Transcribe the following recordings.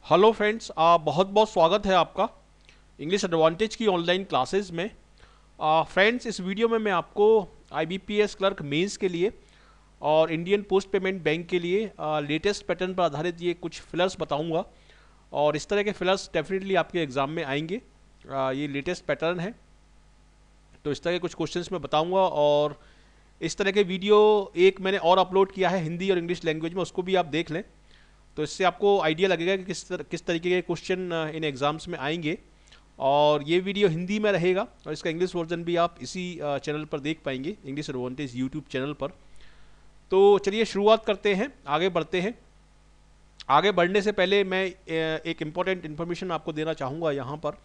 Hello friends, बहुत बहुत स्वागत है आपका इंग्लिश एडवांटेज की ऑनलाइन क्लासेस में। फ्रेंड्स, इस वीडियो में मैं आपको आईबीपीएस क्लर्क मेंस के लिए और इंडियन पोस्ट पेमेंट बैंक के लिए लेटेस्ट पैटर्न पर आधारित ये कुछ फिलर्स बताऊंगा। और इस तरह के फिलर्स डेफिनेटली आपके एग्ज़ाम में आएंगे। ये लेटेस्ट पैटर्न है, तो इस तरह के कुछ क्वेश्चंस मैं बताऊंगा। और इस तरह के वीडियो एक मैंने और अपलोड किया है हिंदी और इंग्लिश लैंग्वेज में, उसको भी आप देख लें। तो इससे आपको आइडिया लगेगा कि किस तरीके के क्वेश्चन इन एग्ज़ाम्स में आएंगे। और ये वीडियो हिंदी में रहेगा और इसका इंग्लिश वर्जन भी आप इसी चैनल पर देख पाएंगे, इंग्लिश एडवांटेज यूट्यूब चैनल पर। तो चलिए शुरुआत करते हैं, आगे बढ़ते हैं। आगे बढ़ने से पहले मैं एक इम्पॉर्टेंट इन्फॉर्मेशन आपको देना चाहूँगा यहाँ पर।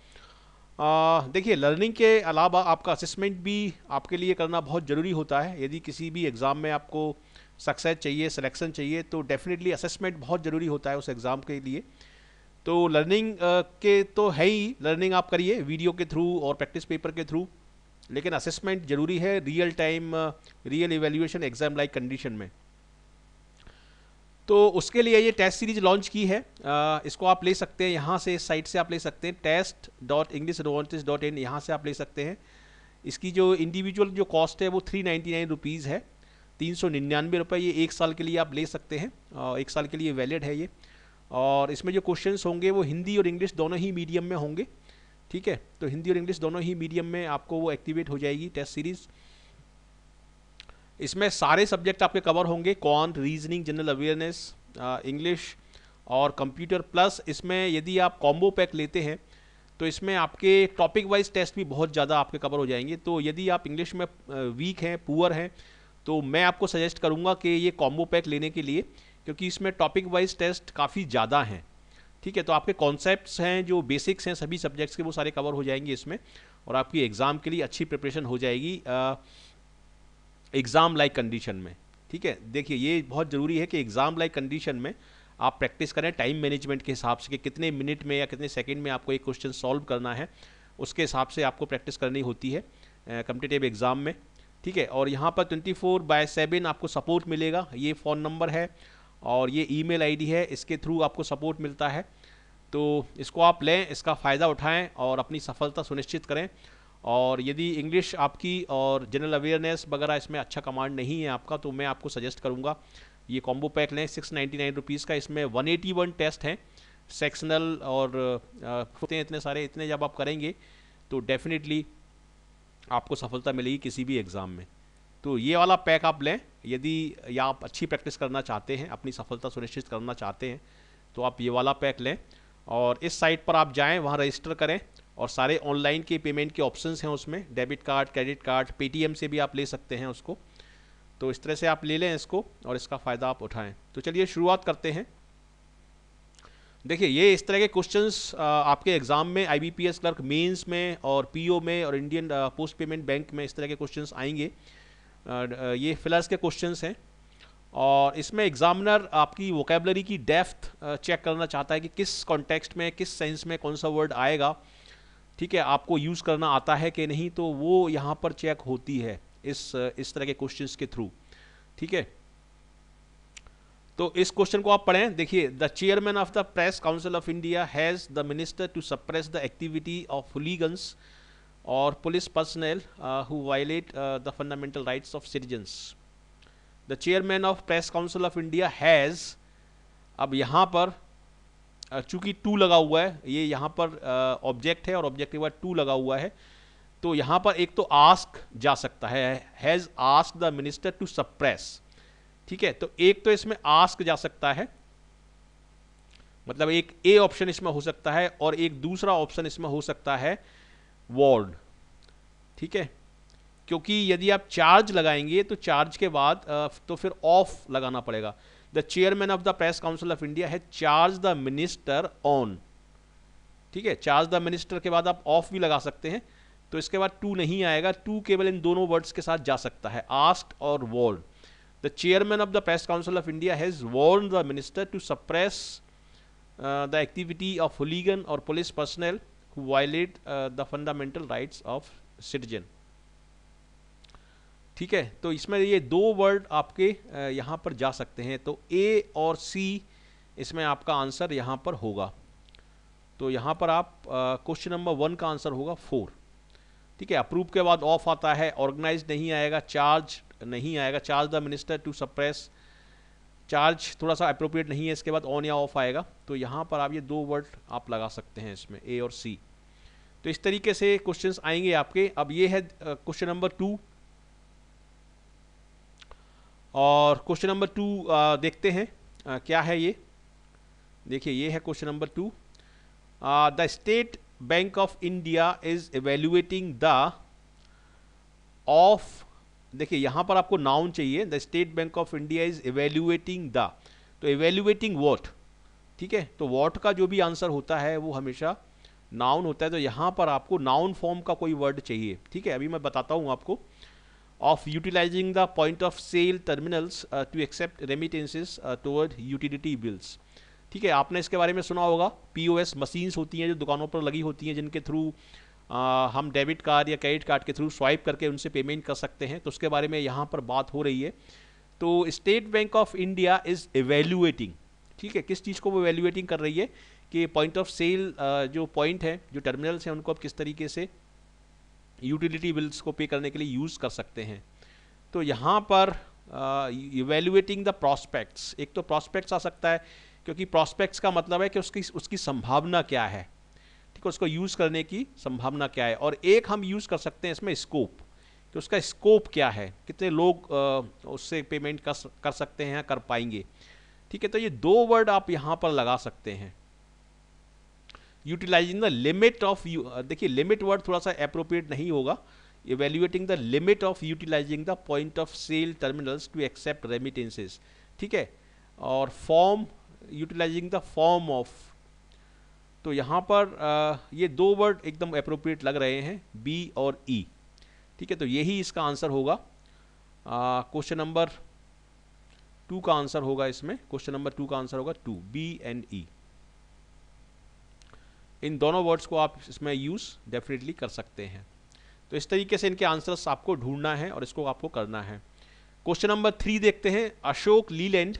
देखिए, लर्निंग के अलावा आपका असेसमेंट भी आपके लिए करना बहुत ज़रूरी होता है। यदि किसी भी एग्ज़ाम में आपको सक्सेस चाहिए, सिलेक्शन चाहिए, तो डेफिनेटली असेसमेंट बहुत ज़रूरी होता है उस एग्ज़ाम के लिए। तो लर्निंग के तो है ही, लर्निंग आप करिए वीडियो के थ्रू और प्रैक्टिस पेपर के थ्रू, लेकिन असेसमेंट ज़रूरी है real time, real evaluation exam like condition में। तो उसके लिए ये टेस्ट सीरीज लॉन्च की है। इसको आप ले सकते हैं यहाँ से, इस साइट से आप ले सकते हैं test.englishodvantage.in, यहाँ से आप ले सकते हैं। इसकी जो इंडिविजुअल जो कॉस्ट है वो 399 रुपीज़ है, 399 रुपये। ये एक साल के लिए आप ले सकते हैं, एक साल के लिए वैलिड है ये। और इसमें जो क्वेश्चंस होंगे वो हिंदी और इंग्लिश दोनों ही मीडियम में होंगे। ठीक है, तो हिंदी और इंग्लिश दोनों ही मीडियम में आपको वो एक्टिवेट हो जाएगी टेस्ट सीरीज़। इसमें सारे सब्जेक्ट आपके कवर होंगे, quant, reasoning, general awareness, English और कंप्यूटर। प्लस इसमें यदि आप कॉम्बो पैक लेते हैं तो इसमें आपके टॉपिक वाइज टेस्ट भी बहुत ज़्यादा आपके कवर हो जाएंगे। तो यदि आप इंग्लिश में वीक हैं, पुअर हैं, तो मैं आपको सजेस्ट करूंगा कि ये कॉम्बो पैक लेने के लिए, क्योंकि इसमें टॉपिक वाइज टेस्ट काफ़ी ज़्यादा हैं। ठीक है, तो आपके कॉन्सेप्ट्स हैं, जो बेसिक्स हैं सभी सब्जेक्ट्स के, वो सारे कवर हो जाएंगे इसमें। और आपकी एग्ज़ाम के लिए अच्छी प्रिपरेशन हो जाएगी एग्ज़ाम लाइक कंडीशन में। ठीक है, देखिए ये बहुत ज़रूरी है कि एग्ज़ाम लाइक कंडीशन में आप प्रैक्टिस करें टाइम मैनेजमेंट के हिसाब से, कि कितने मिनट में या कितने सेकंड में आपको एक क्वेश्चन सॉल्व करना है, उसके हिसाब से आपको प्रैक्टिस करनी होती है कम्पिटिटिव एग्ज़ाम में। ठीक है, और यहाँ पर 24/7 आपको सपोर्ट मिलेगा। ये फ़ोन नंबर है और ये ईमेल आईडी है, इसके थ्रू आपको सपोर्ट मिलता है। तो इसको आप लें, इसका फ़ायदा उठाएं और अपनी सफलता सुनिश्चित करें। और यदि इंग्लिश आपकी और जनरल अवेयरनेस वगैरह इसमें अच्छा कमांड नहीं है आपका, तो मैं आपको सजेस्ट करूंगा ये कॉम्बो पैक लें 699 रुपीज़ का। इसमें 181 टेस्ट हैं सेक्शनल और होते हैं इतने सारे। इतने जब आप करेंगे तो डेफिनेटली आपको सफलता मिलेगी किसी भी एग्ज़ाम में। तो ये वाला पैक आप लें यदि या आप अच्छी प्रैक्टिस करना चाहते हैं, अपनी सफलता सुनिश्चित करना चाहते हैं, तो आप ये वाला पैक लें। और इस साइट पर आप जाएं, वहाँ रजिस्टर करें और सारे ऑनलाइन के पेमेंट के ऑप्शंस हैं उसमें, debit card, credit card, Paytm से भी आप ले सकते हैं उसको। तो इस तरह से आप ले लें इसको और इसका फ़ायदा आप उठाएं। तो चलिए शुरुआत करते हैं। देखिए, ये इस तरह के क्वेश्चंस आपके एग्ज़ाम में आईबीपीएस क्लर्क मेंस में और पीओ में और इंडियन पोस्ट पेमेंट बैंक में इस तरह के क्वेश्चंस आएंगे। ये फिलर्स के क्वेश्चंस हैं और इसमें एग्जामिनर आपकी वोकेबलरी की डेप्थ चेक करना चाहता है कि किस कॉन्टेक्स्ट में, किस सेंस में कौन सा वर्ड आएगा। ठीक है, आपको यूज़ करना आता है कि नहीं, तो वो यहाँ पर चेक होती है इस तरह के क्वेश्चंस के थ्रू। ठीक है, तो इस क्वेश्चन को आप पढ़ें। देखिए, the chairman of the press council of India has the minister to suppress the activity of hooligans और police personnel who violate the fundamental rights of citizens. The chairman of press council of India has, अब यहाँ पर चूंकि to लगा हुआ है, ये यहाँ पर ऑब्जेक्ट है और ऑब्जेक्ट के बाद टू लगा हुआ है, तो यहाँ पर एक तो आस्क जा सकता है, has ask the minister to suppress. ठीक है, तो एक तो इसमें आस्क जा सकता है, मतलब एक ए ऑप्शन इसमें हो सकता है, और एक दूसरा ऑप्शन इसमें हो सकता है वॉर्ड। ठीक है, क्योंकि यदि आप चार्ज लगाएंगे तो चार्ज के बाद तो फिर ऑफ लगाना पड़ेगा। The chairman of the press council of India है चार्ज द मिनिस्टर ऑन। ठीक है, चार्ज द मिनिस्टर के बाद आप ऑफ भी लगा सकते हैं, तो इसके बाद टू नहीं आएगा। टू केवल इन दोनों वर्ड्स के साथ जा सकता है, आस्क्ड और warned. The chairman of the press council of India has warned the minister to suppress the activity of hooligan और police personnel who violate the fundamental rights of citizen. ठीक है, तो इसमें ये दो वर्ड आपके यहाँ पर जा सकते हैं, तो ए और सी इसमें आपका आंसर यहाँ पर होगा। तो यहाँ पर आप क्वेश्चन नंबर 1 का आंसर होगा 4। ठीक है, अप्रूव के बाद ऑफ आता है, ऑर्गेनाइज नहीं आएगा, चार्ज नहीं आएगा, charge the minister to suppress, charge थोड़ा सा अप्रोप्रिएट नहीं है, इसके बाद ऑन या ऑफ आएगा। तो यहाँ पर आप ये 2 वर्ड आप लगा सकते हैं इसमें, ए और सी। तो इस तरीके से क्वेश्चंस आएंगे आपके। अब ये है क्वेश्चन नंबर 2, और क्वेश्चन नंबर 2 देखते हैं क्या है ये। देखिए ये है question number 2, the state bank of India is evaluating the of, देखिए यहाँ पर आपको नाउन चाहिए, the state bank of India is evaluating the, तो इवेल्युएटिंग व्हाट, ठीक है, तो व्हाट का जो भी आंसर होता है वो हमेशा नाउन होता है, तो यहाँ पर आपको नाउन फॉर्म का कोई वर्ड चाहिए। ठीक है, अभी मैं बताता हूँ आपको। Of utilising the point of sale terminals to accept remittances toward utility bills. ठीक है, आपने इसके बारे में सुना होगा, पीओएस मशीन्स होती हैं जो दुकानों पर लगी होती हैं, जिनके थ्रू हम डेबिट कार्ड या क्रेडिट कार्ड के थ्रू स्वाइप करके उनसे पेमेंट कर सकते हैं। तो उसके बारे में यहाँ पर बात हो रही है। तो state bank of India is evaluating, ठीक है, किस चीज़ को वो इवेल्युएटिंग कर रही है कि पॉइंट ऑफ सेल जो पॉइंट है, जो टर्मिनल्स हैं, उनको आप किस तरीके से यूटिलिटी बिल्स को पे करने के लिए यूज़ कर सकते हैं। तो यहाँ पर इवेल्युएटिंग द प्रॉस्पेक्ट्स, एक तो प्रॉस्पेक्ट्स आ सकता है, क्योंकि प्रॉस्पेक्ट्स का मतलब है कि उसकी संभावना क्या है, ठीक है, उसको यूज़ करने की संभावना क्या है। और एक हम यूज़ कर सकते हैं इसमें स्कोप, कि उसका स्कोप क्या है, कितने लोग उससे पेमेंट कर सकते हैं, कर पाएंगे। ठीक है, तो ये 2 वर्ड आप यहाँ पर लगा सकते हैं। यूटिलाइजिंग द लिमिट ऑफ, देखिए लिमिट वर्ड थोड़ा सा अप्रोप्रिएट नहीं होगा, evaluating the limit of utilising the point of sale terminals to accept remittances. ठीक है, और form, utilising the form of, तो यहाँ पर ये 2 वर्ड एकदम अप्रोप्रिएट लग रहे हैं, बी और ई। ठीक है, तो यही इसका आंसर होगा। क्वेश्चन नंबर 2 का आंसर होगा इसमें, क्वेश्चन नंबर 2 का आंसर होगा 2, बी एंड ई। इन दोनों वर्ड्स को आप इसमें यूज़ डेफिनेटली कर सकते हैं। तो इस तरीके से इनके आंसर्स आपको ढूंढना है और इसको आपको करना है। क्वेश्चन नंबर 3 देखते हैं। अशोक लीलैंड,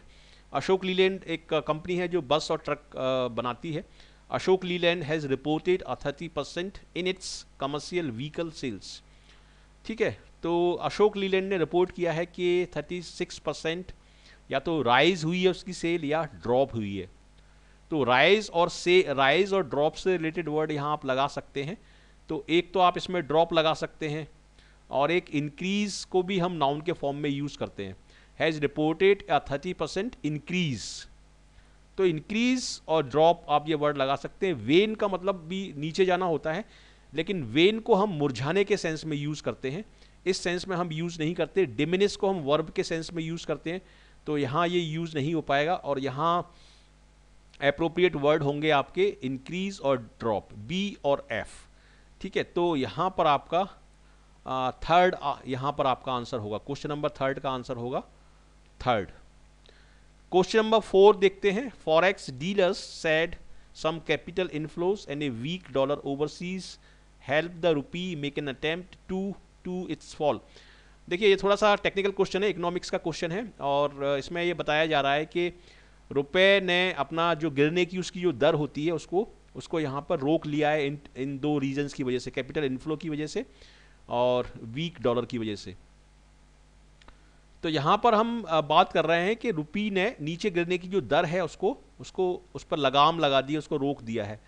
अशोक लीलैंड एक कंपनी है जो बस और ट्रक बनाती है। Ashok Leyland has reported 30% in its commercial vehicle sales. ठीक है, तो अशोक लीलैंड ने रिपोर्ट किया है कि 36% या तो राइज हुई है उसकी सेल या ड्रॉप हुई है। तो राइज और ड्रॉप से रिलेटेड वर्ड यहाँ आप लगा सकते हैं। तो एक तो आप इसमें ड्रॉप लगा सकते हैं, और एक इंक्रीज को भी हम नाउन के फॉर्म में यूज़ करते हैं, हैज़ रिपोर्टेड 30% इंक्रीज। तो इंक्रीज और ड्रॉप आप ये वर्ड लगा सकते हैं। वेन का मतलब भी नीचे जाना होता है, लेकिन वेन को हम मुरझाने के सेंस में यूज़ करते हैं, इस सेंस में हम यूज़ नहीं करते। डिमिनिश को हम वर्ब के सेंस में यूज़ करते हैं, तो यहाँ ये यूज़ नहीं हो पाएगा। और यहाँ एप्रोप्रिएट वर्ड होंगे आपके इंक्रीज और ड्रॉप, बी और एफ। ठीक है, तो यहाँ पर आपका थर्ड, यहाँ पर आपका आंसर होगा, क्वेश्चन नंबर 3 का आंसर होगा 3rd। क्वेश्चन नंबर 4 देखते हैं। Forex dealers said some capital inflows and a weak dollar overseas help the rupee make an attempt to its fall. देखिए ये थोड़ा सा टेक्निकल क्वेश्चन है, इकोनॉमिक्स का क्वेश्चन है, और इसमें ये बताया जा रहा है कि रुपए ने अपना जो गिरने की उसकी जो दर होती है उसको यहाँ पर रोक लिया है इन 2 रीजन्स की वजह से, कैपिटल इनफ्लो की वजह से और वीक डॉलर की वजह से। तो यहाँ पर हम बात कर रहे हैं कि रुपी ने नीचे गिरने की जो दर है उस पर लगाम लगा दी, उसको रोक दिया है।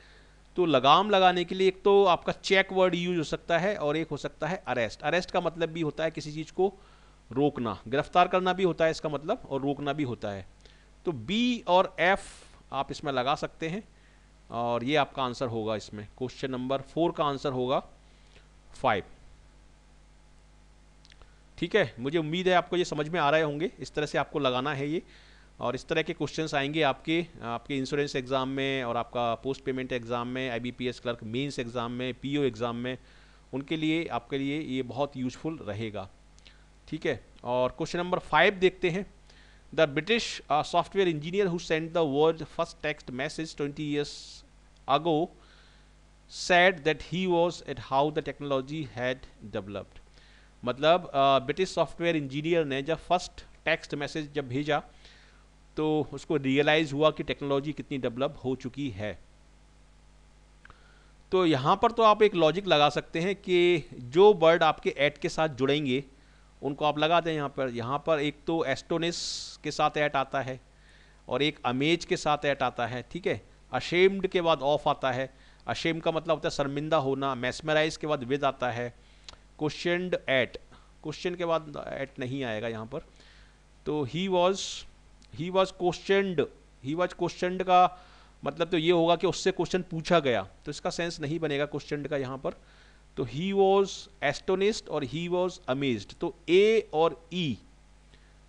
तो लगाम लगाने के लिए एक तो आपका चेक वर्ड यूज हो सकता है, और एक हो सकता है अरेस्ट। अरेस्ट का मतलब भी होता है किसी चीज़ को रोकना, गिरफ्तार करना भी होता है इसका मतलब, और रोकना भी होता है। तो बी और एफ आप इसमें लगा सकते हैं, और ये आपका आंसर होगा इसमें। क्वेश्चन नंबर 4 का आंसर होगा 5। ठीक है, मुझे उम्मीद है आपको ये समझ में आ रहे होंगे, इस तरह से आपको लगाना है ये। और इस तरह के क्वेश्चंस आएंगे आपके इंश्योरेंस एग्ज़ाम में, और आपका पोस्ट पेमेंट एग्ज़ाम में, IBPS क्लर्क मेंस एग्ज़ाम में, PO एग्ज़ाम में, उनके लिए आपके लिए ये बहुत यूजफुल रहेगा। ठीक है, और क्वेश्चन नंबर 5 देखते हैं। The British software engineer who sent the world first text message 20 years ago said that he was at how the technology had developed। मतलब ब्रिटिश सॉफ्टवेयर इंजीनियर ने जब फर्स्ट टेक्स्ट मैसेज जब भेजा तो उसको realise हुआ कि टेक्नोलॉजी कितनी डेवलप हो चुकी है। तो यहाँ पर तो आप एक लॉजिक लगा सकते हैं कि जो वर्ड आपके एट के साथ जुड़ेंगे उनको आप लगा दें यहाँ पर एक तो एस्टोनिस के साथ एट आता है और एक अमेज के साथ एट आता है, ठीक है। अशेम्ड के बाद ऑफ आता है, अशेम का मतलब होता है शर्मिंदा होना। मैस्मराइज के बाद विद आता है। क्वेश्चनड एट, क्वेश्चन के बाद एट नहीं आएगा यहाँ पर। तो ही वॉज क्वेश्चनड का मतलब तो ये होगा कि उससे क्वेश्चन पूछा गया, तो इसका सेंस नहीं बनेगा क्वेश्चन का यहाँ पर। तो ही वॉज एस्टोनिस्ड और ही वॉज अमेज्ड, तो ए और ई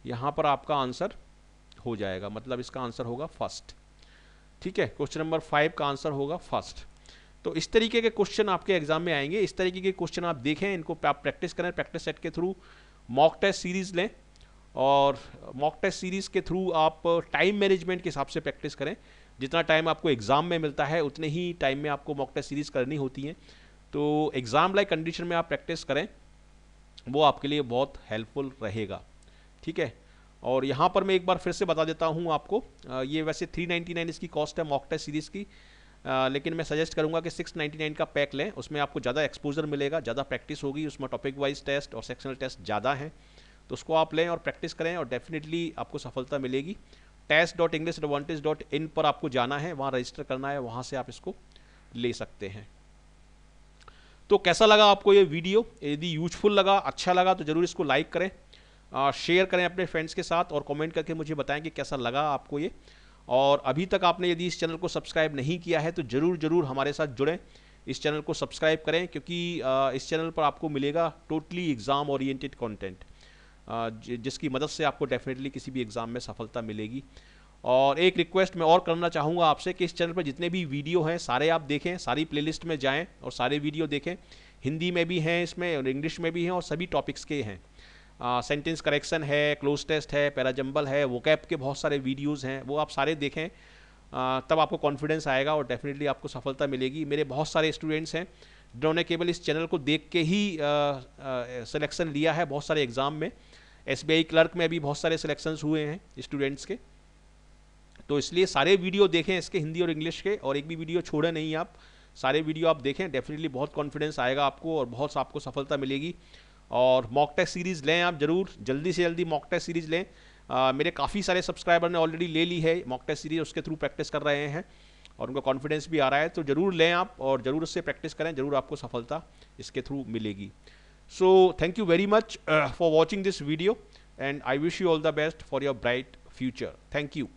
यहाँ पर आपका आंसर हो जाएगा, मतलब इसका आंसर होगा फर्स्ट, ठीक है। क्वेश्चन नंबर 5 का आंसर होगा फर्स्ट। तो इस तरीके के क्वेश्चन आपके एग्जाम में आएंगे, इस तरीके के क्वेश्चन आप देखें, इनको आप प्रैक्टिस करें, प्रैक्टिस सेट के थ्रू मॉक टेस्ट सीरीज लें और मॉक टेस्ट सीरीज के थ्रू आप टाइम मैनेजमेंट के हिसाब से प्रैक्टिस करें। जितना टाइम आपको एग्जाम में मिलता है उतने ही टाइम में आपको मॉक टेस्ट सीरीज करनी होती है। तो एग्जाम लाइक कंडीशन में आप प्रैक्टिस करें, वो आपके लिए बहुत हेल्पफुल रहेगा, ठीक है। और यहाँ पर मैं एक बार फिर से बता देता हूँ आपको, ये वैसे 399 इसकी कॉस्ट है मॉक टेस्ट सीरीज़ की, लेकिन मैं सजेस्ट करूँगा कि 699 का पैक लें, उसमें आपको ज़्यादा एक्सपोजर मिलेगा, ज़्यादा प्रैक्टिस होगी, उसमें टॉपिक वाइज टेस्ट और सेक्शनल टेस्ट ज़्यादा हैं, तो उसको आप लें और प्रैक्टिस करें और डेफिनेटली आपको सफलता मिलेगी। test.englishodvantage.in पर आपको जाना है, वहाँ रजिस्टर करना है, वहाँ से आप इसको ले सकते हैं। तो कैसा लगा आपको ये वीडियो? यदि यूजफुल लगा, अच्छा लगा, तो ज़रूर इसको लाइक करें, शेयर करें अपने फ्रेंड्स के साथ और कमेंट करके मुझे बताएं कि कैसा लगा आपको ये। और अभी तक आपने यदि इस चैनल को सब्सक्राइब नहीं किया है तो ज़रूर हमारे साथ जुड़ें, इस चैनल को सब्सक्राइब करें, क्योंकि इस चैनल पर आपको मिलेगा टोटली एग्ज़ाम ओरिएंटेड कंटेंट, जिसकी मदद से आपको डेफिनेटली किसी भी एग्ज़ाम में सफलता मिलेगी। और एक रिक्वेस्ट मैं और करना चाहूँगा आपसे कि इस चैनल पर जितने भी वीडियो हैं सारे आप देखें, सारी प्लेलिस्ट में जाएं और सारे वीडियो देखें। हिंदी में भी हैं इसमें और इंग्लिश में भी हैं और सभी टॉपिक्स के हैं। सेंटेंस करेक्शन है, क्लोज टेस्ट है, पैराजंबल है, वोकैब के बहुत सारे वीडियोज़ हैं, वो आप सारे देखें, तब आपको कॉन्फिडेंस आएगा और डेफिनेटली आपको सफलता मिलेगी। मेरे बहुत सारे स्टूडेंट्स हैं जिन्होंने केवल इस चैनल को देख के ही सिलेक्शन लिया है बहुत सारे एग्ज़ाम में। SBI क्लर्क में भी बहुत सारे सिलेक्शंस हुए हैं स्टूडेंट्स के। तो इसलिए सारे वीडियो देखें इसके, हिंदी और इंग्लिश के, और एक भी वीडियो छोड़े नहीं आप, सारे वीडियो आप देखें, डेफिनेटली बहुत कॉन्फिडेंस आएगा आपको और बहुत आपको सफलता मिलेगी। और मॉक टेस्ट सीरीज़ लें आप ज़रूर, जल्दी से जल्दी मॉक टेस्ट सीरीज़ लें। मेरे काफ़ी सारे सब्सक्राइबर ने ऑलरेडी ले ली है मॉक टेस्ट सीरीज़, उसके थ्रू प्रैक्टिस कर रहे हैं और उनको कॉन्फिडेंस भी आ रहा है। तो ज़रूर लें आप और ज़रूर उससे प्रैक्टिस करें, ज़रूर आपको सफलता इसके थ्रू मिलेगी। So thank you very much for watching this video and I wish you all the best for your bright future. Thank you.